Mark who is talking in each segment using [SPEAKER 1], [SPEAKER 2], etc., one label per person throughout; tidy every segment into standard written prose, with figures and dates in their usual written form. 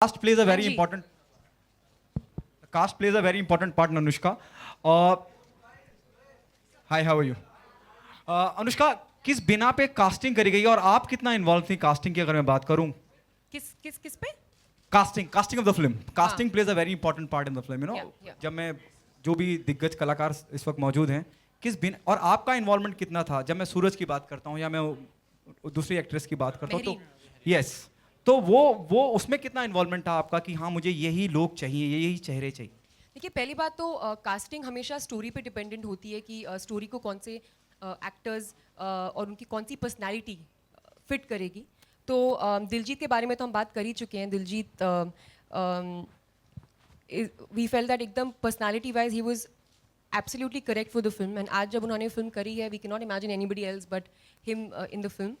[SPEAKER 1] Caste plays a very
[SPEAKER 2] Anji.
[SPEAKER 1] important caste plays a very important part in Anushka. Uh, Hi, how are you? Anushka किस बिना पे casting करी गई है और आप कितना इन्वॉल्व थी कास्टिंग की अगर मैं बात करूं?
[SPEAKER 2] किस पे?
[SPEAKER 1] Casting of the film.
[SPEAKER 2] हाँ.
[SPEAKER 1] Casting plays a very important part in the film,
[SPEAKER 2] Yeah, yeah.
[SPEAKER 1] जब मैं जो भी दिग्गज कलाकार इस वक्त मौजूद हैं, किस बिन और आपका इन्वॉल्वमेंट कितना था? जब मैं सूरज की बात करता हूँ या मैं दूसरी एक्ट्रेस की बात करता हूँ तो
[SPEAKER 2] मेहरीन.
[SPEAKER 1] यस, तो वो उसमें कितना इन्वॉल्वमेंट था आपका कि हाँ मुझे यही लोग चाहिए, यही चेहरे चाहिए?
[SPEAKER 2] देखिए, पहली बात तो कास्टिंग हमेशा स्टोरी पे डिपेंडेंट होती है कि स्टोरी को कौन से एक्टर्स और उनकी कौन सी पर्सनैलिटी फिट करेगी. तो दिलजीत के बारे में तो हम बात कर ही चुके हैं. दिलजीत, वी फेल दैट एकदम पर्सनैलिटी वाइज ही was absolutely correct for the film. And आज जब उन्होंने फिल्म करी है, we can not imagine anybody else but him in the film.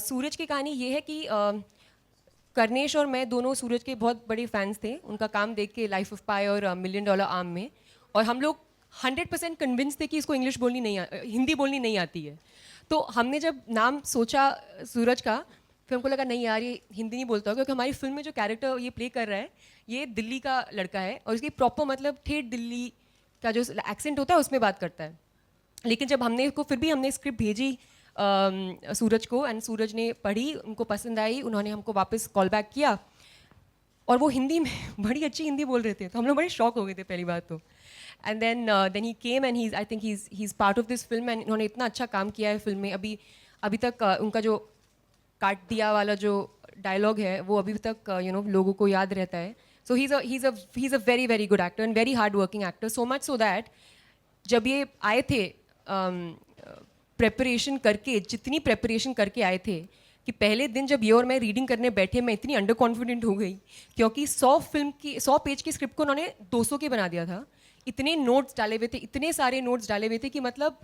[SPEAKER 2] Suraj की कहानी ये है कि कर्नेश और मैं दोनों सूरज के बहुत बड़े फैंस थे उनका काम देख के, लाइफ ऑफ पाई और मिलियन डॉलर आर्म में. और हम लोग 100% कन्विंस थे कि इसको इंग्लिश बोलनी नहीं हिंदी बोलनी नहीं आती है. तो हमने जब नाम सोचा सूरज का, फिर हमको लगा नहीं यार ये हिंदी नहीं बोलता, क्योंकि हमारी फिल्म में जो कैरेक्टर ये प्ले कर रहा है ये दिल्ली का लड़का है और इसकी प्रॉपर मतलब ठेठ दिल्ली का जो एक्सेंट होता है उसमें बात करता है. लेकिन जब हमने इसको फिर भी हमने स्क्रिप्ट भेजी सूरज को, एंड सूरज ने पढ़ी, उनको पसंद आई, उन्होंने हमको वापस कॉल बैक किया और वो हिंदी में बड़ी अच्छी हिंदी बोल रहे थे. तो हम लोग बड़े शॉक हो गए थे पहली बात तो. And then he came and he I think he is part of this film. And उन्होंने इतना अच्छा काम किया है फिल्म में. अभी तक उनका जो काट दिया वाला जो डायलॉग है वो अभी तक लोगों को याद रहता है. So he is a very very good actor and very hard working actor. So much so that जब ये आए थे प्रेपरेशन करके, जितनी प्रेपरेशन करके आए थे कि पहले दिन जब ये और मैं रीडिंग करने बैठे, मैं इतनी अंडर कॉन्फिडेंट हो गई क्योंकि 100 पेज की स्क्रिप्ट को उन्होंने 200 के बना दिया था. इतने नोट्स डाले हुए थे, इतने सारे नोट्स डाले हुए थे कि मतलब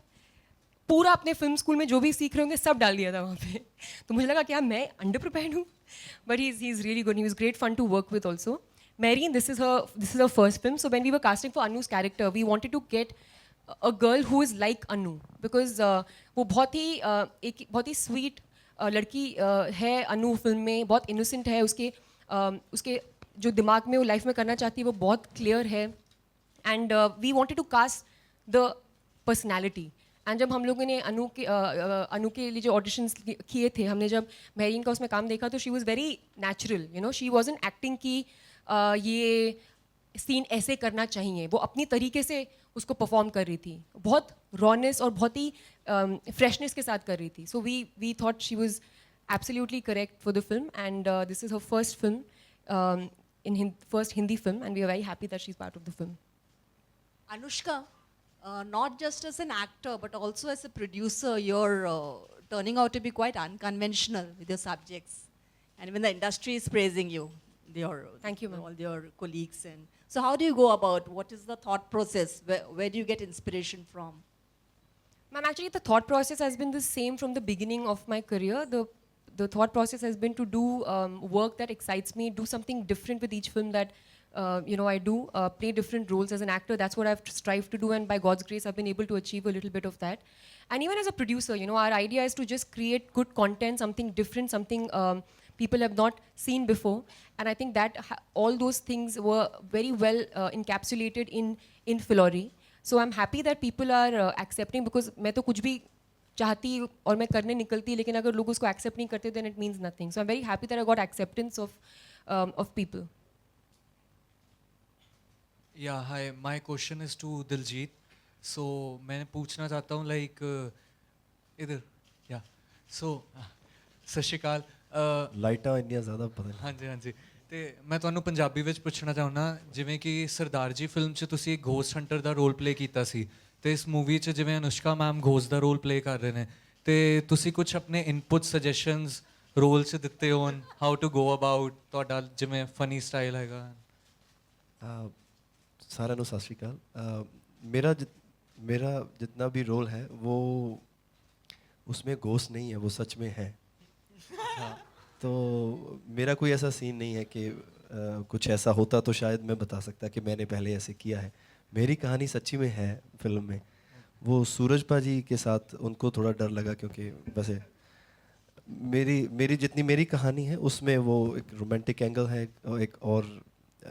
[SPEAKER 2] पूरा अपने फिल्म स्कूल में जो भी सीख रहे होंगे सब डाल दिया था वहाँ पे. तो मुझे लगा क्या मैं अंडर प्रिपेयर्ड हूँ. But he is really good. He was great fun to work with also. Marine, this is her first film. So when we were casting for Anu's character, we wanted to get a girl who is like Anu, because वो एक बहुत ही sweet लड़की है अनु film में. बहुत innocent है. उसके जो दिमाग में वो लाइफ में करना चाहती है वो बहुत क्लियर है. And we wanted to cast the personality. And जब हम लोगों ने अनु के लिए जो ऑडिशंस किए थे, हमने जब मेहरीन का उसमें काम देखा तो she was very natural. She wasn't acting की ये सीन ऐसे करना चाहिए. वो अपनी तरीके से उसको परफॉर्म कर रही थी. बहुत रॉनेस और बहुत ही फ्रेशनेस के साथ कर रही थी. So we thought she was absolutely correct for the film. And this is her first film, first Hindi film, and we are very happy that she's part of the film.
[SPEAKER 3] Anushka, not just as an actor but also as a producer, you're turning out to be quite unconventional with your subjects, and even the industry is praising you.
[SPEAKER 2] Thank you, ma'am.
[SPEAKER 3] All your colleagues. And so how do you go about, what is the thought process, where do you get inspiration from?
[SPEAKER 2] Ma'am, actually the thought process has been the same from the beginning of my career. The thought process has been to do work that excites me, do something different with each film that I do, play different roles as an actor. That's what I've strived to do, and by God's grace I've been able to achieve a little bit of that. And even as a producer, our idea is to just create good content, something different, something people have not seen before. And I think that all those things were very well encapsulated in Filori. So I'm happy that people are accepting, because मैं तो कुछ भी चाहती और मैं करने निकलती, लेकिन अगर लोग उसको accept नहीं करते, then it means nothing. So I'm very happy that I got acceptance of people.
[SPEAKER 4] Yeah, hi. My question is to Diljit. So मैं पूछना चाहता हूँ like इधर yeah. So ਸਤਿ ਸ਼੍ਰੀ ਅਕਾਲ.
[SPEAKER 5] ਲਾਈਟਾਂ ਇੰਨੀਆਂ ਜ਼ਿਆਦਾ ਪਤਾ ਨਹੀਂ.
[SPEAKER 4] ਹਾਂਜੀ ਹਾਂਜੀ. ਤੇ ਮੈਂ ਤੁਹਾਨੂੰ ਪੰਜਾਬੀ ਵਿੱਚ ਪੁੱਛਣਾ ਚਾਹੁੰਦਾ, ਜਿਵੇਂ ਕਿ ਸਰਦਾਰ ਜੀ ਫਿਲਮ 'ਚ ਤੁਸੀਂ ਇੱਕ ਘੋਸਟ ਹੰਟਰ ਦਾ ਰੋਲ ਪਲੇ ਕੀਤਾ ਸੀ, ਤੇ ਇਸ ਮੂਵੀ 'ਚ ਜਿਵੇਂ ਅਨੁਸ਼ਕਾ ਮੈਮ ਘੋਸਟ ਦਾ ਰੋਲ ਪਲੇ ਕਰ ਰਹੇ ਨੇ, ਤੇ ਤੁਸੀਂ ਕੁਝ ਆਪਣੇ ਇਨਪੁਟ ਸਜੈਸ਼ਨਸ ਰੋਲ 'ਚ ਦਿੱਤੇ ਹੋਣ, ਹਾਊ ਟੂ ਗੋ ਅਬਾਊਟ, ਤੁਹਾਡਾ ਜਿਵੇਂ ਫਨੀ ਸਟਾਈਲ ਹੈਗਾ.
[SPEAKER 5] ਸਾਰਿਆਂ ਨੂੰ ਸਤਿ ਸ਼੍ਰੀ ਅਕਾਲ. मेरा जितना भी रोल है वो उसमें घोस्ट नहीं है, वो सच में है. हाँ, तो मेरा कोई ऐसा सीन नहीं है कि कुछ ऐसा होता तो शायद मैं बता सकता कि मैंने पहले ऐसे किया है. मेरी कहानी सच्ची में है फिल्म में. वो सूरज पाजी के साथ उनको थोड़ा डर लगा, क्योंकि वैसे मेरी मेरी जितनी मेरी कहानी है उसमें वो एक रोमांटिक एंगल है और एक और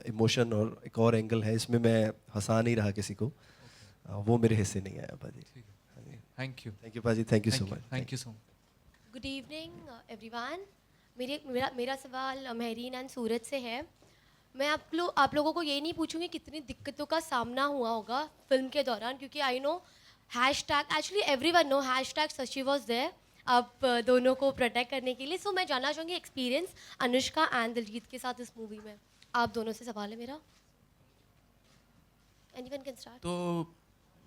[SPEAKER 5] इमोशन और एक और एंगल है, इसमें मैं हंसा नहीं रहा किसी को। वो मेरे हिस्से नहीं आया पाजी।
[SPEAKER 4] थैंक यू
[SPEAKER 5] थैंक यू पाजी, thank you so much.
[SPEAKER 4] Thank you so much.
[SPEAKER 6] Good evening everyone. मेरा सवाल महरीन एंड सूरज से है। मैं आप लोगों को ये नहीं पूछूंगी कितनी दिक्कतों का सामना हुआ होगा फिल्म के दौरान, क्योंकि I know hashtag, actually everyone know hashtag Shashi was there आप दोनों को प्रोटेक्ट करने के लिए। सो मैं जानना चाहूँगी एक्सपीरियंस अनुष्का एंड दिलजीत के साथ इस मूवी में। आप दोनों से सवाल है मेरा। Anyone can start.
[SPEAKER 7] तो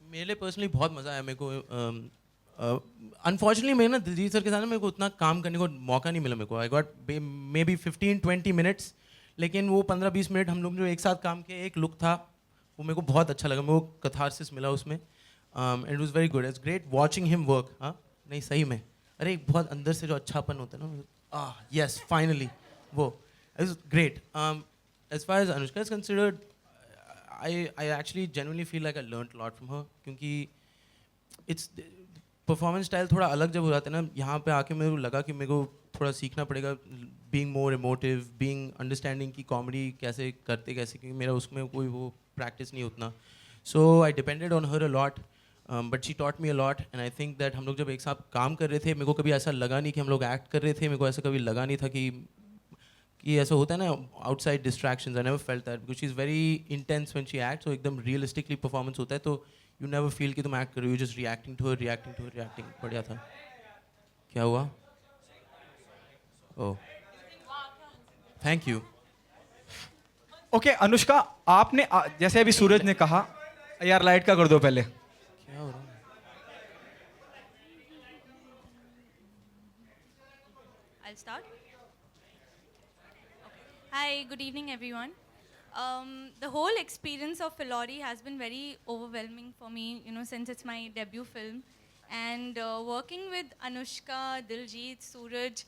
[SPEAKER 7] मेरे लिए पर्सनली बहुत मज़ा आया मेरे को। अनफॉर्चुनेटली मैं ना दिलजीत सर के साथ ना मेरे को उतना काम करने को मौका नहीं मिला। मेरे को I got may be 15-20 minutes, लेकिन वो 15-20 मिनट हम लोग जो एक साथ काम किए, एक लुक था वो मेरे को बहुत अच्छा लगा। मेरे को कथारसिस मिला उसमें। It was very good. It's great watching him work. हाँ नहीं सही में, अरे एक बहुत अंदर से जो अच्छापन होता है ना, यस फाइनली वो it's great. As far as Anushka is considered, I actually genuinely feel like I learned a lot from her, क्योंकि इट्स परफॉर्मेंस स्टाइल थोड़ा अलग जब हो जाता है ना, यहाँ पे आके मेरे को लगा कि मेरे को थोड़ा सीखना पड़ेगा being more emotive, being understanding की कॉमेडी कैसे करते कैसे, क्योंकि मेरा उसमें कोई वो प्रैक्टिस नहीं उतना। So I depended on her a lot, but she taught me a lot and I think that हम लोग जब एक साथ काम कर रहे थे, मेरे को कभी ऐसा लगा नहीं कि हम लोग एक्ट कर रहे थे। मेरे को ऐसा कभी लगा नहीं था कि ऐसा होता है ना outside distractions. I never felt that because she is very intense when she act. So एकदम रियलिस्टिकली परफॉर्मेंस होता है, तो यू नेवर फील कि तुम एक्ट कर रहे हो, जस्ट रिएक्टिंग टू हर। बढ़िया था। क्या हुआ? Oh thank you.
[SPEAKER 1] Okay Anushka, आपने जैसे अभी सूरज ने कहा, यार लाइट का कर दो पहले।
[SPEAKER 7] क्या हो रहा है?
[SPEAKER 8] I'll start. Hi, good evening, everyone. The whole experience of Filori has been very overwhelming for me, since it's my debut film. And working with Anushka, Diljit, Suraj,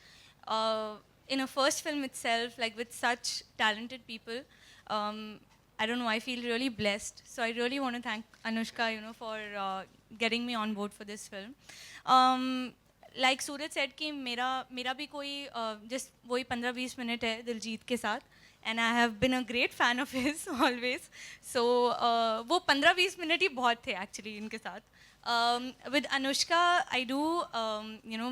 [SPEAKER 8] in a first film itself, like with such talented people, I don't know, I feel really blessed. So I really want to thank Anushka, for getting me on board for this film. Like Suraj set कि मेरा भी कोई just वही 15-20 minute है दिलजीत के साथ, and I have been a great fan of his always. So वो 15-20 minute ही बहुत थे एक्चुअली इनके साथ। With Anushka I do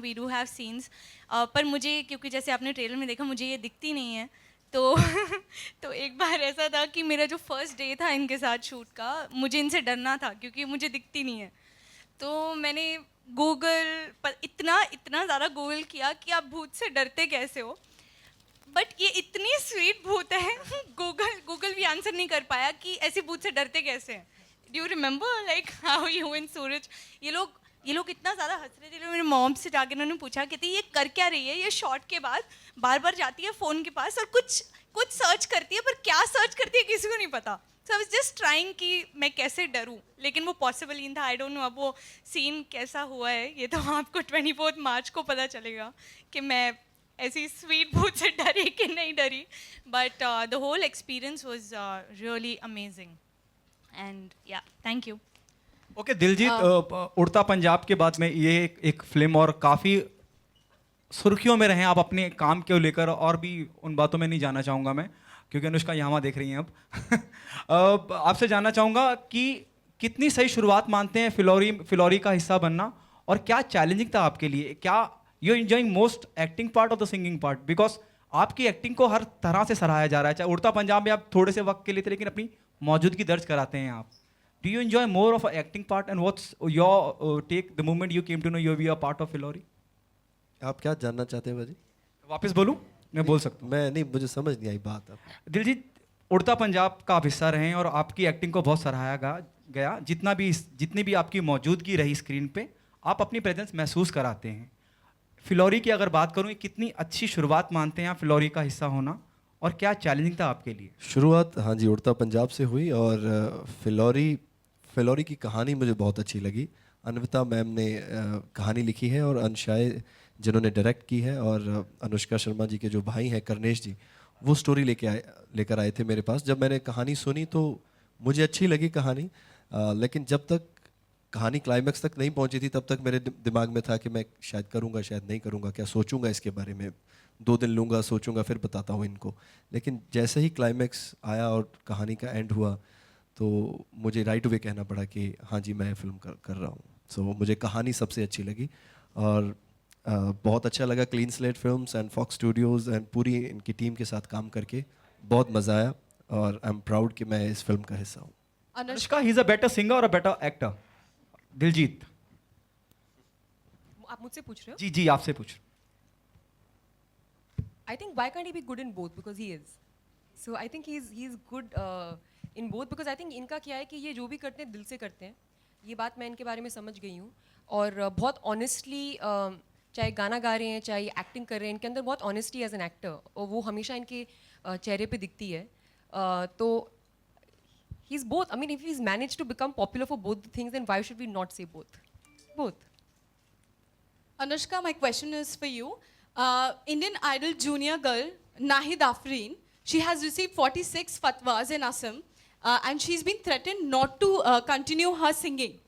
[SPEAKER 8] we do have scenes, पर मुझे क्योंकि जैसे आपने ट्रेलर में देखा मुझे ये दिखती नहीं है, तो तो एक बार ऐसा था कि मेरा जो फर्स्ट डे था इनके साथ शूट का, मुझे इनसे डरना था क्योंकि मुझे दिखती नहीं है। तो मैंने गूगल पर इतना ज़्यादा गूगल किया कि आप भूत से डरते कैसे हो, बट ये इतनी स्वीट भूत है गूगल भी आंसर नहीं कर पाया कि ऐसे भूत से डरते कैसे हैं। Do you remember like how you and Suraj, ये लोग इतना ज़्यादा हंस रहे थे। मेरे मॉम से जाकर उन्होंने पूछा, कहती ये कर क्या रही है, ये शॉट के बाद बार बार जाती है फ़ोन के पास और कुछ सर्च करती है, पर क्या सर्च करती है किसी को नहीं पता। सो आई वाज जस्ट ट्राइंग कि मैं कैसे डरूं, लेकिन वो पॉसिबल ही था। आई डोंट नो अब वो सीन कैसा हुआ है, ये तो आपको 24 मार्च को पता चलेगा कि मैं ऐसी स्वीट भूत से डरी कि नहीं डरी। But the whole experience was really amazing and yeah thank you.
[SPEAKER 1] Okay Diljit, Udta Punjab के बाद में ये एक फिल्म और काफ़ी सुर्खियों में रहे आप अपने काम को लेकर, और भी उन बातों में नहीं जाना चाहूँगा मैं क्योंकि अनुष्का यहाँ देख रही हैं अब। आपसे जानना चाहूँगा कि कितनी सही शुरुआत मानते हैं फिलौरी का हिस्सा बनना, और क्या चैलेंजिंग था आपके लिए? क्या you enjoying most acting part और द सिंगिंग पार्ट? बिकॉज आपकी एक्टिंग को हर तरह से सराहा जा रहा है। चाहे उड़ता पंजाब में आप थोड़े से वक्त के लिए थे, लेकिन अपनी मौजूदगी दर्ज कराते हैं आप। Do you enjoy more of acting part, and what's your take the moment you came to know you be a part of Phillauri?
[SPEAKER 5] आप क्या जानना चाहते हैं भाजी?
[SPEAKER 1] वापस बोलूँ? मैं बोल सकता हूँ।
[SPEAKER 5] मैं नहीं, मुझे समझ नहीं आई बात। अब
[SPEAKER 1] दिलजीत, उड़ता पंजाब का आप हिस्सा रहे हैं और आपकी एक्टिंग को बहुत सराहा गया। जितनी भी आपकी मौजूदगी रही स्क्रीन पे, आप अपनी प्रेजेंस महसूस कराते हैं। फिलौरी की अगर बात करूँ, कितनी अच्छी शुरुआत मानते हैं आप फिलौरी का हिस्सा होना, और क्या चैलेंजिंग था आपके लिए?
[SPEAKER 5] शुरुआत हाँ जी उड़ता पंजाब से हुई, और फिलौरी की कहानी मुझे बहुत अच्छी लगी। अन्विता मैम ने कहानी लिखी है और अंशाए जिन्होंने डायरेक्ट की है, और अनुष्का शर्मा जी के जो भाई हैं करनेश जी, वो स्टोरी लेकर आए थे मेरे पास। जब मैंने कहानी सुनी तो मुझे अच्छी लगी कहानी, लेकिन जब तक कहानी क्लाइमैक्स तक नहीं पहुंची थी तब तक मेरे दिमाग में था कि मैं शायद करूंगा शायद नहीं करूंगा, क्या सोचूंगा इसके बारे में, 2 दिन लूंगा सोचूंगा फिर बताता हूँ इनको। लेकिन जैसे ही क्लाइमैक्स आया और कहानी का एंड हुआ तो मुझे राइट वे कहना पड़ा कि हाँ जी मैं फिल्म कर रहा हूँ। सो मुझे कहानी सबसे अच्छी लगी और बहुत अच्छा लगा clean slate films and Fox Studios and पूरी इनकी टीम के साथ काम करके बहुत मज़ा आया और आई एम प्राउड कि मैं इस फिल्म का हिस्सा हूँ।
[SPEAKER 1] Anushka, he is a better singer और अ बेटर एक्टर? दिलजीत
[SPEAKER 2] आप मुझसे पूछ रहे हो?
[SPEAKER 1] जी जी आपसे पूछ।
[SPEAKER 2] I think why can't he be good in both? Because he is. So I think he's good in both because I think इनका क्या है कि ये जो भी करते हैं दिल से करते हैं. ये बात मैं इनके बारे में समझ गई हूँ और बहुत ऑनेस्टली चाहे गाना गा रहे हैं चाहे एक्टिंग कर रहे हैं, इनके अंदर बहुत ऑनेस्टी एज एन एक्टर और वो हमेशा इनके चेहरे पे दिखती है. तो he's both. I mean, if he's managed to become popular for both the things, then why should we not say both? Both.
[SPEAKER 9] Anushka, my question is for you. Indian Idol junior girl Nahid Afreen, she has received 46 fatwas in Assam, and she's been threatened not to continue her singing.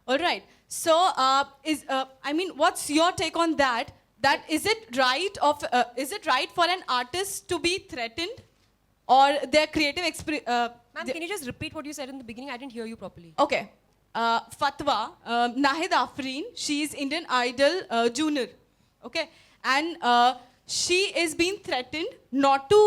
[SPEAKER 9] All right. So, I mean, what's your take on that? That is it right for an artist to be threatened, or their creative
[SPEAKER 2] Ma'am, can you just repeat what you said in the beginning? I didn't hear you properly.
[SPEAKER 9] Okay. Fatwa, Nahid Afreen, she is Indian Idol junior. Okay. And she is being threatened not to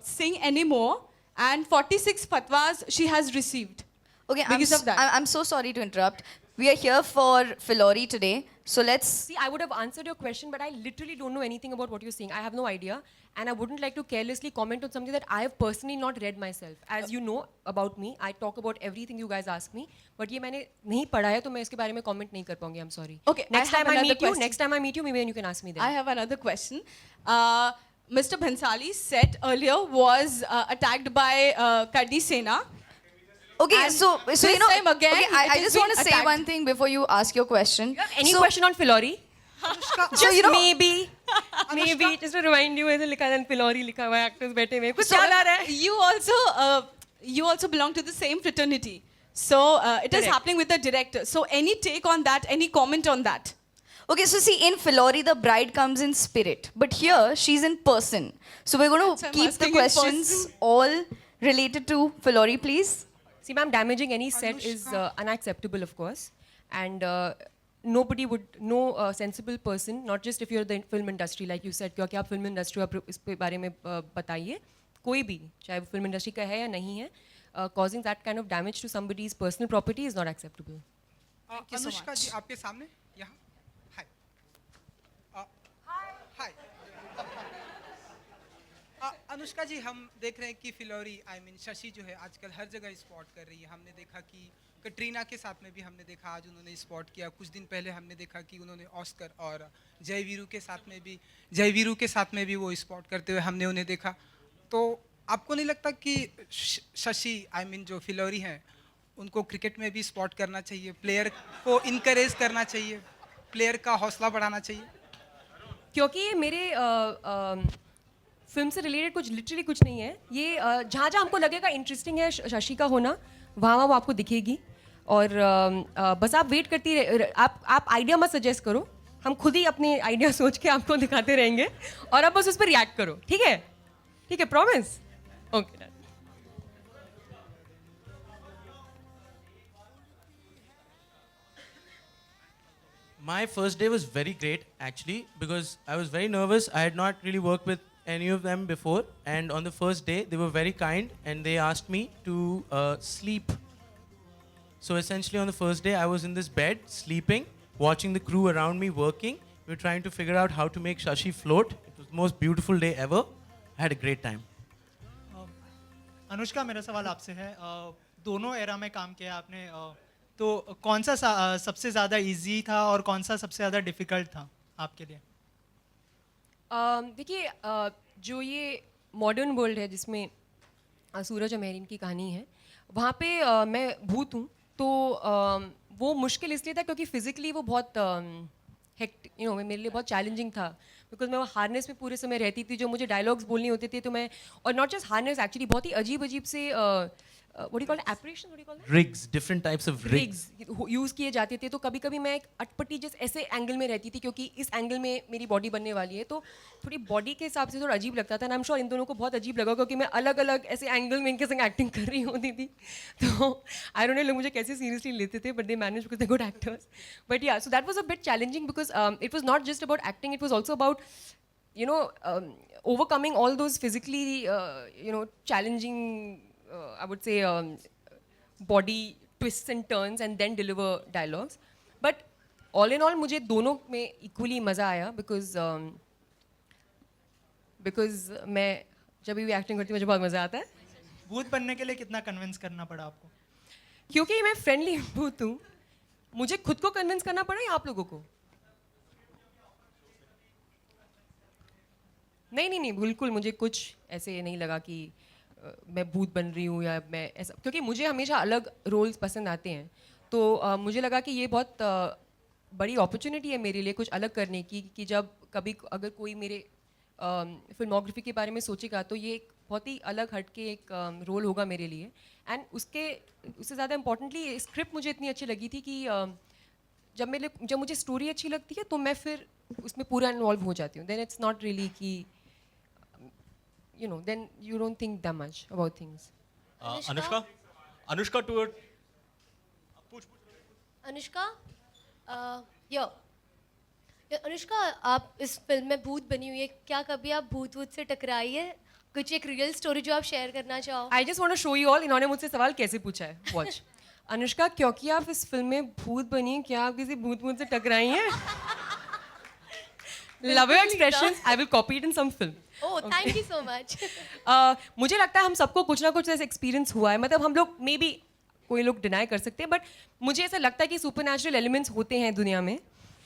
[SPEAKER 9] sing anymore. And 46 fatwas she has received.
[SPEAKER 10] Okay,
[SPEAKER 9] Because of that.
[SPEAKER 10] I'm so sorry to interrupt. We are here for Filori today. So let's...
[SPEAKER 2] See, I would have answered your question, but I literally don't know anything about what you're saying. I have no idea. And I wouldn't like to carelessly comment on something that I have personally not read myself. As you know about me, I talk about everything you guys ask me. But ये मैंने नहीं पढ़ा है, तो मैं इसके बारे में comment नहीं कर पाऊंगी. I'm sorry.
[SPEAKER 9] Okay,
[SPEAKER 2] Next
[SPEAKER 9] I have
[SPEAKER 2] time I
[SPEAKER 9] another
[SPEAKER 2] meet you,
[SPEAKER 9] question.
[SPEAKER 2] next time I meet you, maybe you can ask me then.
[SPEAKER 9] I have another question. Mr. Bhansali's set earlier was attacked by Kardi Sena.
[SPEAKER 10] Okay,
[SPEAKER 9] And
[SPEAKER 10] so
[SPEAKER 9] this
[SPEAKER 10] you know...
[SPEAKER 9] time again,
[SPEAKER 10] okay, I
[SPEAKER 9] it is
[SPEAKER 10] just want to
[SPEAKER 9] being
[SPEAKER 10] say
[SPEAKER 9] attacked.
[SPEAKER 10] one thing before you ask your question.
[SPEAKER 2] Any
[SPEAKER 10] So-
[SPEAKER 2] question on Filori?
[SPEAKER 10] So, you know...
[SPEAKER 2] maybe, just to remind you, ऐसे लिखा है Filori लिखा हुआ है, actors बैठे हुए हैं. कुछ
[SPEAKER 9] So,
[SPEAKER 2] याद आ रहा है?
[SPEAKER 9] you also belong to the same fraternity. So it is
[SPEAKER 2] Correct.
[SPEAKER 9] happening with the director. So any take on that? Any comment on that?
[SPEAKER 10] Okay, so see, in Filori, the bride comes in spirit. But here, she's in person. So we're going
[SPEAKER 9] That's
[SPEAKER 10] to
[SPEAKER 9] why I'm
[SPEAKER 10] keep the
[SPEAKER 9] asking in
[SPEAKER 10] questions
[SPEAKER 9] person.
[SPEAKER 10] all related to Filori, please.
[SPEAKER 2] See, ma'am, damaging any set is unacceptable, of course. And nobody would, no sensible person, not just if you're the film industry, like you said, क्योंकि आप film industry आप इस पे बारे में बताइए, कोई भी, चाहे वो film industry का है या नहीं है, causing that kind of damage to somebody's personal property is not acceptable.
[SPEAKER 9] you so
[SPEAKER 11] Anushka
[SPEAKER 9] much.
[SPEAKER 11] जी आपके सामने यहाँ हाय अनुष्का जी, हम देख रहे हैं कि फिलोरी शशि जो है आजकल हर जगह स्पॉट कर रही है. हमने देखा कि कटरीना के साथ में भी हमने देखा, आज उन्होंने स्पॉट किया. कुछ दिन पहले हमने देखा कि उन्होंने ऑस्कर और जय वीरू के साथ में भी वो स्पॉट करते हुए हमने उन्हें देखा. तो आपको नहीं लगता कि शशि जो फिलोरी हैं उनको क्रिकेट में भी स्पॉट करना चाहिए, प्लेयर को इनकरेज करना चाहिए, प्लेयर का हौसला बढ़ाना चाहिए?
[SPEAKER 2] क्योंकि मेरे फिल्म से रिलेटेड कुछ लिटरली कुछ नहीं है. ये जहाँ जहाँ हमको लगेगा इंटरेस्टिंग है शशि का होना, वहाँ वो आपको दिखेगी. और बस आप वेट करती आप आइडिया मत सजेस्ट करो, हम खुद ही अपने आइडिया सोच के आपको दिखाते रहेंगे और आप बस उस पर रिएक्ट करो. ठीक है? ठीक है, promise? Okay.
[SPEAKER 7] My first day was very great actually because I was very nervous. I had not really worked with any of them before, and on the first day they were very kind and they asked me to sleep. So essentially on the first day I was in this bed sleeping, watching the crew around me working. We were trying to figure out how to make Shashi float. It was the most beautiful day ever. I had a great time.
[SPEAKER 12] Anushka, मेरा सवाल आपसे है. दोनों era में काम किया आपने, तो कौन सा सबसे ज़्यादा इजी था और कौन सा सबसे ज़्यादा डिफ़िकल्ट था आपके लिए?
[SPEAKER 2] देखिए, जो ये मॉडर्न वर्ल्ड है जिसमें सूरज और मेहरीन की कहानी है, वहाँ पे मैं भूत हूँ. तो वो मुश्किल इसलिए था क्योंकि फिज़िकली वो बहुत मेरे लिए बहुत चैलेंजिंग था. बिकॉज मैं वो हार्नेस में पूरे समय रहती थी, जो मुझे डायलॉग्स बोलनी होते थे. तो मैं, और नॉट जस्ट हार्नेस, एक्चुअली बहुत ही अजीब अजीब से what do you call it, apparition, what do you call it?
[SPEAKER 7] Rigs, different types of rigs.
[SPEAKER 2] Use किए जाते थे, तो कभी कभी मैं एक अटपटी जिस ऐसे एंगल में रहती थी, क्योंकि इस एंगल में मेरी बॉडी बनने वाली है, तो थोड़ी बॉडी के हिसाब से थोड़ा अजीब लगता था. आई एम श्योर इन दोनों को बहुत अजीब लगा, क्योंकि मैं अलग अलग ऐसे एंगल में इनके संग एक्टिंग कर रही होती थी. तो आई डोंट नो लोग मुझे कैसे सीरियसली लेते थे, but they manage because they good actors. But yeah, so that was a bit challenging because it was not just about acting, it was also about overcoming all those physically challenging I would say body twists and turns and then deliver dialogues. But all in all मुझे दोनों में equally मज़ा आया because मैं जब भी acting करती हूँ मुझे बहुत मज़ा आता है.
[SPEAKER 12] भूत बनने के लिए कितना कन्विंस करना पड़ा आपको?
[SPEAKER 2] क्योंकि मैं फ्रेंडली भूत हूँ, मुझे खुद को कन्विंस करना पड़ा या आप लोगों को? नहीं, बिल्कुल मुझे कुछ ऐसे नहीं लगा कि मैं भूत बन रही हूँ या मैं ऐसा, क्योंकि मुझे हमेशा अलग रोल्स पसंद आते हैं. तो मुझे लगा कि ये बहुत बड़ी अपॉर्चुनिटी है मेरे लिए कुछ अलग करने की, कि जब कभी अगर कोई मेरे फिल्मोग्राफी के बारे में सोचेगा तो ये एक बहुत ही अलग हटके एक रोल होगा मेरे लिए. एंड उससे ज़्यादा इम्पोर्टेंटली स्क्रिप्ट मुझे इतनी अच्छी लगी थी कि जब मुझे स्टोरी अच्छी लगती है तो मैं फिर उसमें पूरा इन्वॉल्व हो जाती हूँ. देन इट्स नॉट रियली कि then you don't think that much about things.
[SPEAKER 13] Anushka to
[SPEAKER 6] Anushka Anushka, आप इस फिल्म में भूत बनी हुई है, क्या कभी आप भूत से टकराई है? कुछ एक रियल स्टोरी जो आप शेयर करना चाहो?
[SPEAKER 2] I just want to show you all, इन्होंने मुझसे सवाल कैसे पूछा है. Watch. अनुष्का, क्योंकि आप इस फिल्म में भूत बनी हैं, क्या आप किसी भूत से टकराई हैं? Love your expressions. I will copy it in some film.
[SPEAKER 6] Oh, thank you so much.
[SPEAKER 2] मुझे लगता है हम सबको कुछ ना कुछ ऐसा एक्सपीरियंस हुआ है. मतलब हम लोग मे बी कोई लोग डिनाई कर सकते हैं, बट मुझे ऐसा लगता है कि सुपरनैचुरल एलिमेंट्स होते हैं दुनिया में,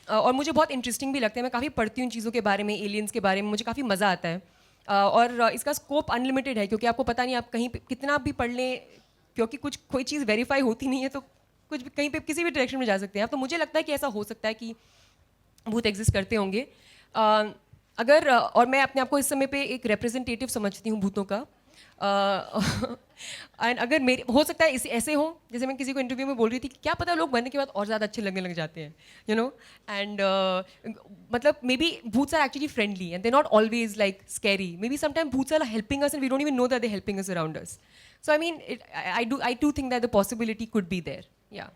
[SPEAKER 2] और मुझे बहुत इंटरेस्टिंग भी लगता है. मैं काफ़ी पढ़ती हूँ चीज़ों के बारे में, एलियंस के बारे में, मुझे काफ़ी मज़ा आता है. और इसका स्कोप अनलिमिटेड है, क्योंकि आपको पता नहीं आप कहीं पे कितना भी पढ़ लें, क्योंकि कोई चीज़ वेरीफाई होती नहीं है, तो कुछ भी कहीं पे किसी भी डायरेक्शन में जा सकते हैं. तो मुझे लगता है कि ऐसा हो सकता है कि भूत एग्जिस्ट करते होंगे. अगर और मैं अपने आप को इस समय पे एक रिप्रेजेंटेटिव समझती हूँ भूतों का. एंड अगर मेरे हो सकता है ऐसे हो, जैसे मैं किसी को इंटरव्यू में बोल रही थी कि क्या पता लोग बनने के बाद और ज़्यादा अच्छे लगने लग जाते हैं, एंड मतलब maybe bhoots are actually friendly and they not always like scary. Maybe sometime bhoots are helping us and we don't even know that they helping us around us. So I mean I do think that the possibility could be there. Yeah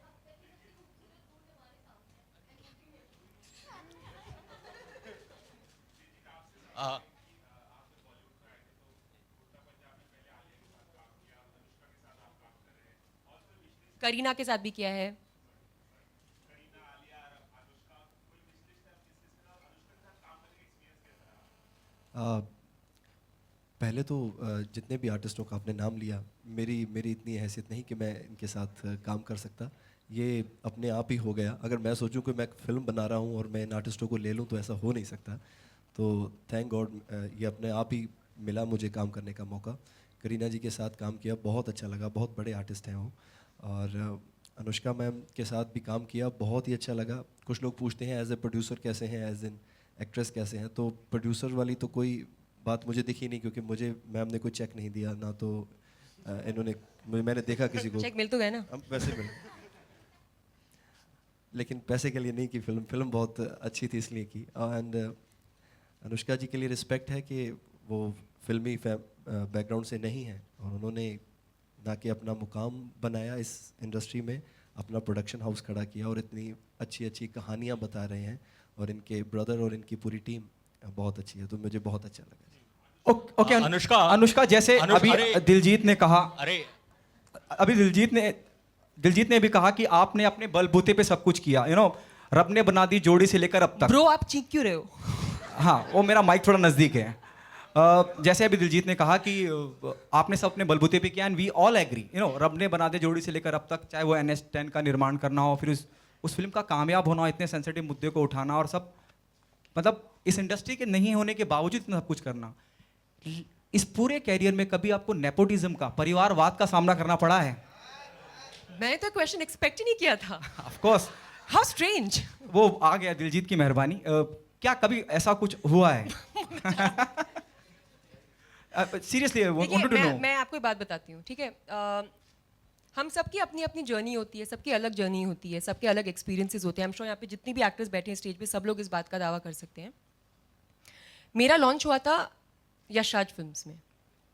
[SPEAKER 2] Kareena के साथ भी किया है.
[SPEAKER 5] पहले तो जितने भी आर्टिस्टों का आपने नाम लिया, मेरी इतनी हैसियत नहीं कि मैं इनके साथ काम कर सकता. ये अपने आप ही हो गया. अगर मैं सोचूं कि मैं फिल्म बना रहा हूं और मैं इन आर्टिस्टों को ले लूं तो ऐसा हो नहीं सकता. तो थैंक गॉड ये अपने आप ही मिला मुझे काम करने का मौका. करीना जी के साथ काम किया, बहुत अच्छा लगा. बहुत बड़े आर्टिस्ट हैं वो. और अनुष्का मैम के साथ भी काम किया, बहुत ही अच्छा लगा. कुछ लोग पूछते हैं एज ए प्रोड्यूसर कैसे हैं, एज एन एक्ट्रेस कैसे हैं. तो प्रोड्यूसर वाली तो कोई बात मुझे दिखी नहीं, क्योंकि मुझे मैम ने कोई चेक नहीं दिया ना. तो मैंने देखा किसी को
[SPEAKER 2] चेक मिल तो गया ना.
[SPEAKER 5] वैसे मिल, लेकिन पैसे के लिए नहीं की. फिल्म बहुत अच्छी थी इसलिए की. एंड अनुष्का जी के लिए रिस्पेक्ट है कि वो फिल्मी बैकग्राउंड से नहीं है, और उन्होंने ना कि अपना मुकाम बनाया इस इंडस्ट्री में, अपना प्रोडक्शन हाउस खड़ा किया, और इतनी अच्छी अच्छी कहानियाँ बता रहे हैं. और इनके ब्रदर और इनकी पूरी टीम बहुत अच्छी है, तो मुझे बहुत अच्छा लगा.
[SPEAKER 1] ओके
[SPEAKER 13] अनुष्का
[SPEAKER 1] जैसे अभी दिलजीत ने कहा, अभी दिलजीत ने भी कहा कि आपने अपने बलबूते पे सब कुछ किया. रब ने बना दी जोड़ी से लेकर अब तक.
[SPEAKER 2] ब्रो आप चीख क्यों रहे हो?
[SPEAKER 1] हाँ, वो मेरा माइक थोड़ा नज़दीक है. जैसे अभी दिलजीत ने कहा कि आपने सब अपने बलबूते पे किया, एंड वी ऑल एग्री. रब ने बना दे जोड़ी से लेकर अब तक, चाहे वो NH10 का निर्माण करना हो, फिर उस फिल्म का कामयाब होना, इतने सेंसिटिव मुद्दे को उठाना, और सब मतलब इस इंडस्ट्री के नहीं होने के बावजूद इतना सब कुछ करना. इस पूरे कैरियर में कभी आपको नेपोटिज्म का, परिवारवाद का सामना करना पड़ा है?
[SPEAKER 2] मैंने तो क्वेश्चन एक्सपेक्ट ही नहीं किया था.
[SPEAKER 1] Of course.
[SPEAKER 2] How strange.
[SPEAKER 1] वो आ गया दिलजीत की मेहरबानी. क्या कभी ऐसा कुछ हुआ है? Seriously I wanted to know.
[SPEAKER 2] मैं आपको एक बात बताती हूँ, ठीक है. हम सबकी अपनी अपनी जर्नी होती है, सबकी अलग जर्नी होती है, सबके अलग एक्सपीरियंसेस होते हैं। आई एम श्योर यहाँ पे जितनी भी एक्टर्स बैठे हैं स्टेज पे सब लोग इस बात का दावा कर सकते हैं। मेरा लॉन्च हुआ था यशराज फिल्म्स में,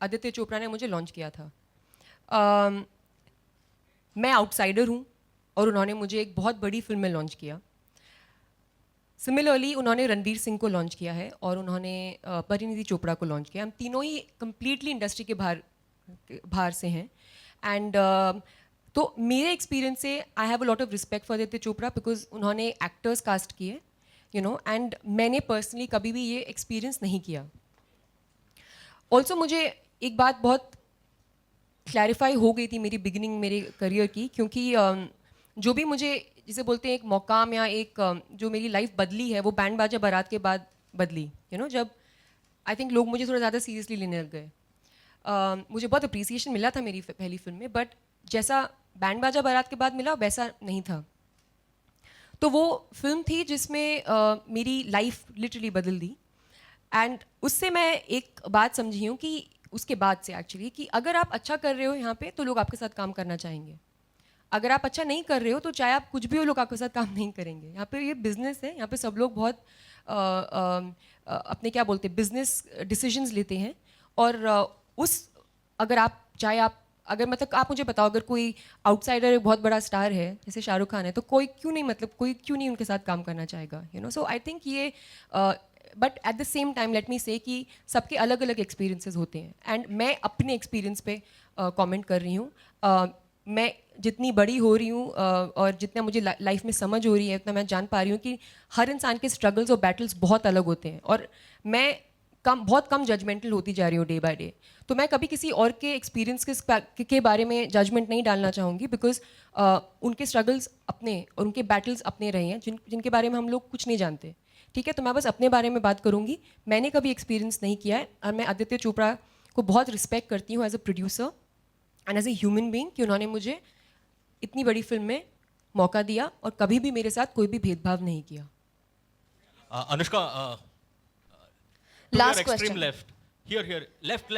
[SPEAKER 2] आदित्य चोपड़ा ने मुझे लॉन्च किया था। मैं आउटसाइडर हूँ और उन्होंने मुझे एक बहुत बड़ी फिल्म में लॉन्च किया। सिमिलरली उन्होंने रणवीर सिंह को लॉन्च किया है और उन्होंने परिणीति चोपड़ा को लॉन्च किया। हम तीनों ही कम्प्लीटली इंडस्ट्री के बाहर से हैं। एंड तो मेरे एक्सपीरियंस से I have a lot of respect for Aditya Chopra because उन्होंने एक्टर्स कास्ट किए, यू नो, एंड मैंने पर्सनली कभी भी ये एक्सपीरियंस नहीं किया। ऑल्सो मुझे एक बात बहुत क्लैरिफाई हो गई थी मेरी बिगिनिंग मेरे करियर की, क्योंकि जो भी मुझे जिसे बोलते हैं एक मौकाम या एक जो मेरी लाइफ बदली है वो बैंड बाजा बारात के बाद बदली, यू नो, जब आई थिंक लोग मुझे थोड़ा ज़्यादा सीरियसली लेने लग गए। मुझे बहुत अप्रिसिएशन मिला था मेरी पहली फिल्म में, बट जैसा बैंड बाजा बारात के बाद मिला वैसा नहीं था। तो वो फिल्म थी जिसमें मेरी लाइफ लिटरली बदल दी। एंड उससे मैं एक बात समझी हूँ कि उसके बाद से एक्चुअली कि अगर आप अच्छा कर रहे हो यहाँ पे तो लोग आपके साथ काम करना चाहेंगे। अगर आप अच्छा नहीं कर रहे हो तो चाहे आप कुछ भी हो लोग आपके साथ काम नहीं करेंगे। यहाँ पे ये बिजनेस है, यहाँ पे सब लोग बहुत अपने क्या बोलते हैं बिजनेस डिसीजंस लेते हैं। और अगर आप चाहे आप अगर मतलब आप मुझे बताओ अगर कोई आउटसाइडर एक बहुत बड़ा स्टार है जैसे शाहरुख खान है तो कोई क्यों नहीं उनके साथ काम करना चाहेगा, you know. So I think ये but at the same time let me say कि सबके अलग अलग एक्सपीरियंसेस होते हैं एंड मैं अपने एक्सपीरियंस पे कमेंट कर रही हूँ। मैं जितनी बड़ी हो रही हूँ और जितना मुझे लाइफ में समझ हो रही है उतना मैं जान पा रही हूँ कि हर इंसान के स्ट्रगल्स और बैटल्स बहुत अलग होते हैं और मैं बहुत कम जजमेंटल होती जा रही हूँ डे बाय डे। तो मैं कभी किसी और के एक्सपीरियंस के बारे में जजमेंट नहीं डालना चाहूँगी बिकॉज उनके स्ट्रगल्स अपने और उनके बैटल्स अपने रहे हैं जिनके बारे में हम लोग कुछ नहीं जानते, ठीक है। तो मैं बस अपने बारे में बात करूँगी। मैंने कभी एक्सपीरियंस नहीं किया है और मैं आदित्य चोपड़ा को बहुत रिस्पेक्ट करती हूँ as a producer and as a human being कि उन्होंने मुझे इतनी बड़ी फिल्म में मौका दिया और कभी भी मेरे साथ कोई भी भेदभाव नहीं किया।
[SPEAKER 13] Anushka,
[SPEAKER 10] Last
[SPEAKER 13] extreme
[SPEAKER 10] question.
[SPEAKER 13] left. Here. Left.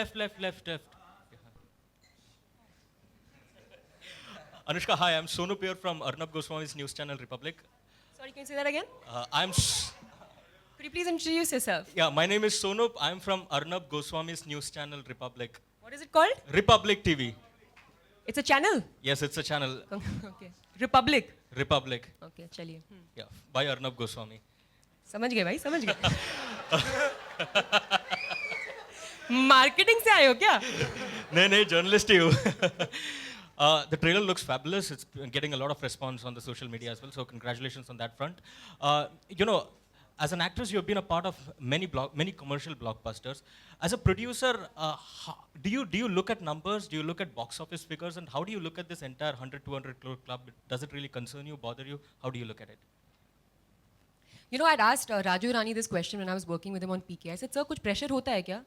[SPEAKER 13] Anushka, hi, I'm Sonu Pier from Arnab Goswami's news channel Republic.
[SPEAKER 2] Sorry, can you say that again?
[SPEAKER 13] Could
[SPEAKER 2] you please introduce yourself?
[SPEAKER 13] Yeah, my name is Sonu. I'm from Arnab Goswami's news channel Republic.
[SPEAKER 2] What is it called?
[SPEAKER 13] Republic TV.
[SPEAKER 2] It's a channel?
[SPEAKER 13] Yes, it's a channel.
[SPEAKER 2] Okay. Republic?
[SPEAKER 13] Republic.
[SPEAKER 2] Okay, चलिए.
[SPEAKER 13] Yeah, by Arnab Goswami.
[SPEAKER 2] समझ गए भाई, समझ गए. Marketing से आए हो क्या?
[SPEAKER 13] नहीं, journalist ही हूँ. The trailer looks fabulous. It's getting a lot of response on the social media as well. So congratulations on that front. You know, as an actress, you've been a part of many commercial blockbusters. As a producer, do you look at numbers? Do you look at box office figures? And how do you look at this entire 100-200 crore club? Does it really concern you, bother you? How do you look at it?
[SPEAKER 2] You know, I'd asked Raju Rani this question when I was working with him on PK. I said, sir, कुछ pressure होता है क्या?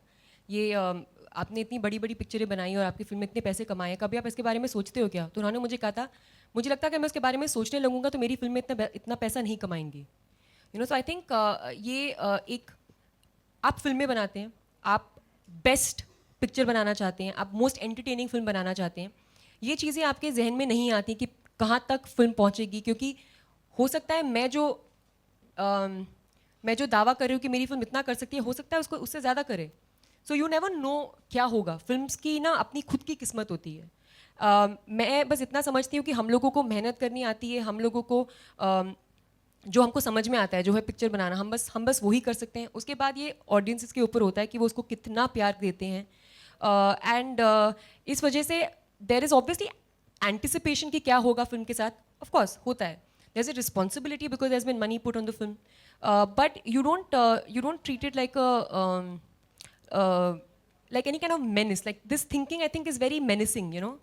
[SPEAKER 2] ये आपने इतनी बड़ी बड़ी पिक्चरें बनाई और आपकी फिल्म में इतने पैसे कमाए, कभी आप इसके बारे में सोचते हो क्या? तो उन्होंने मुझे कहा था, मुझे लगता है कि मैं उसके बारे में सोचने लगूंगा तो मेरी फिल्म में इतना पैसा नहीं कमाएंगी। You know, so I think ये एक आप फिल्में बनाते हैं, आप बेस्ट पिक्चर बनाना चाहते हैं, आप मोस्ट एंटरटेनिंग फिल्म बनाना चाहते हैं, ये चीज़ें आपके जहन में नहीं आती कि कहाँ तक फिल्म पहुँचेगी, क्योंकि हो सकता है मैं जो दावा कर रही हूँ कि मेरी फिल्म इतना कर सकती है, हो सकता है उसको उससे ज़्यादा करे। सो यू नेवर नो क्या होगा। फिल्म्स की ना अपनी खुद की किस्मत होती है। मैं बस इतना समझती हूँ कि हम लोगों को मेहनत करनी आती है, हम लोगों को जो हमको समझ में आता है जो है पिक्चर बनाना, हम बस वही कर सकते हैं। उसके बाद ये ऑडियंसेस के ऊपर होता है कि वो उसको कितना प्यार देते हैं। एंड इस वजह से देयर इज़ ऑब्वियसली एंटिसिपेशन कि क्या होगा फिल्म के साथ, ऑफ कोर्स होता है। There is a responsibility because there has been money put on the film, but you don't treat it like any kind of menace. Like this thinking I think is very menacing, you know,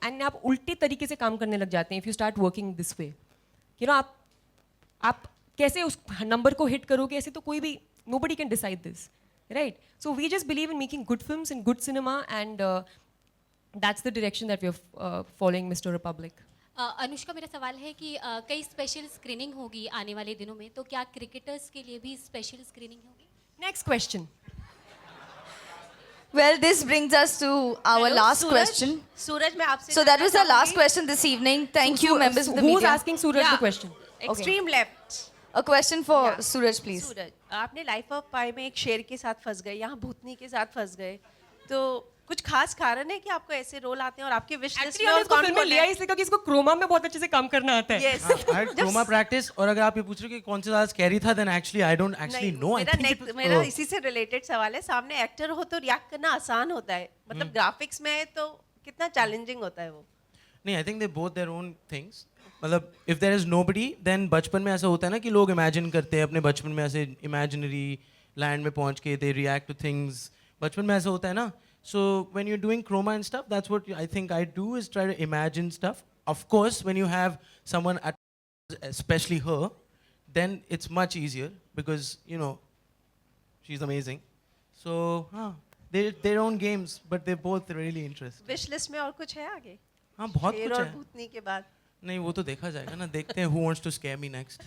[SPEAKER 2] and आप उल्टे तरीके से काम करने लग जाते हैं if you start working this way. You know, आप कैसे उस नंबर को हिट करोगे, ऐसे तो कोई भी nobody can decide this, right? So we just believe in making good films and good cinema, and that's the direction that we are following, Mr. Republic.
[SPEAKER 14] Anushka, मेरा सवाल है कि कई स्पेशल स्क्रीनिंग होगी आने वाले दिनों में, तो क्या क्रिकेटर्स के लिए भी स्पेशल स्क्रीनिंग होगी?
[SPEAKER 2] Next question.
[SPEAKER 10] Well, this brings us to our
[SPEAKER 15] Hello,
[SPEAKER 10] last
[SPEAKER 15] Suraj.
[SPEAKER 10] question.
[SPEAKER 15] सूरज मैं आपसे
[SPEAKER 10] So that
[SPEAKER 15] जानना
[SPEAKER 10] was the last
[SPEAKER 15] चाहूंगी-
[SPEAKER 10] question this evening. Thank you, members of the
[SPEAKER 2] Who's
[SPEAKER 10] media.
[SPEAKER 2] asking Suraj
[SPEAKER 15] Yeah.
[SPEAKER 2] the question?
[SPEAKER 15] Extreme left.
[SPEAKER 10] A question for
[SPEAKER 15] Yeah.
[SPEAKER 10] Suraj, please.
[SPEAKER 15] सूरज आपने life of पाई में एक शेर के साथ फंस गए, यहाँ भूतनी के साथ फंस गए, तो कुछ खास कारण है कि आपको ऐसे रोल आते हैं और आपके विश लिस्ट
[SPEAKER 2] Actually,
[SPEAKER 15] में
[SPEAKER 2] हमने
[SPEAKER 15] और
[SPEAKER 2] इसको
[SPEAKER 15] कौन
[SPEAKER 2] फिल्म में
[SPEAKER 15] कौन
[SPEAKER 2] लिया
[SPEAKER 15] है?
[SPEAKER 2] इसलिए क्योंकि इसको क्रोमा में बहुत अच्छे से काम करना आता है.
[SPEAKER 15] Yes.
[SPEAKER 7] I had chroma practice और अगर आप ये पूछ रहे हो कि कौन सा ज़्यादा scary था, then actually I don't actually
[SPEAKER 15] नहीं,
[SPEAKER 7] know. I
[SPEAKER 15] मेरा
[SPEAKER 7] think it was-
[SPEAKER 15] मेरा इसी से रिलेटेड सवाल है. सामने एक्टर हो तो रिएक्ट करना आसान होता है, मतलब ग्राफिक्स में है तो कितना चैलेंजिंग होता है वो?
[SPEAKER 7] नहीं, I think they both their own things. मतलब if there is nobody, then बचपन में ऐसा होता है ना कि लोग imagine करते हैं अपने बचपन में ऐसे imaginary land में पहुंच के they react to things. बचपन में ऐसा होता है ना. So when you're doing chroma and stuff, that's what I think I do is try to imagine stuff. Of course, when you have someone at, especially her, then it's much easier because you know she's amazing. So they're their own games, but they're both really interesting.
[SPEAKER 15] Wish list में और कुछ है आगे?
[SPEAKER 7] हाँ बहुत
[SPEAKER 15] शेर
[SPEAKER 7] कुछ
[SPEAKER 15] और
[SPEAKER 7] है.
[SPEAKER 15] भूतनी के बाद
[SPEAKER 7] नहीं वो तो देखा जाएगा ना. देखते हैं who wants to scare me next.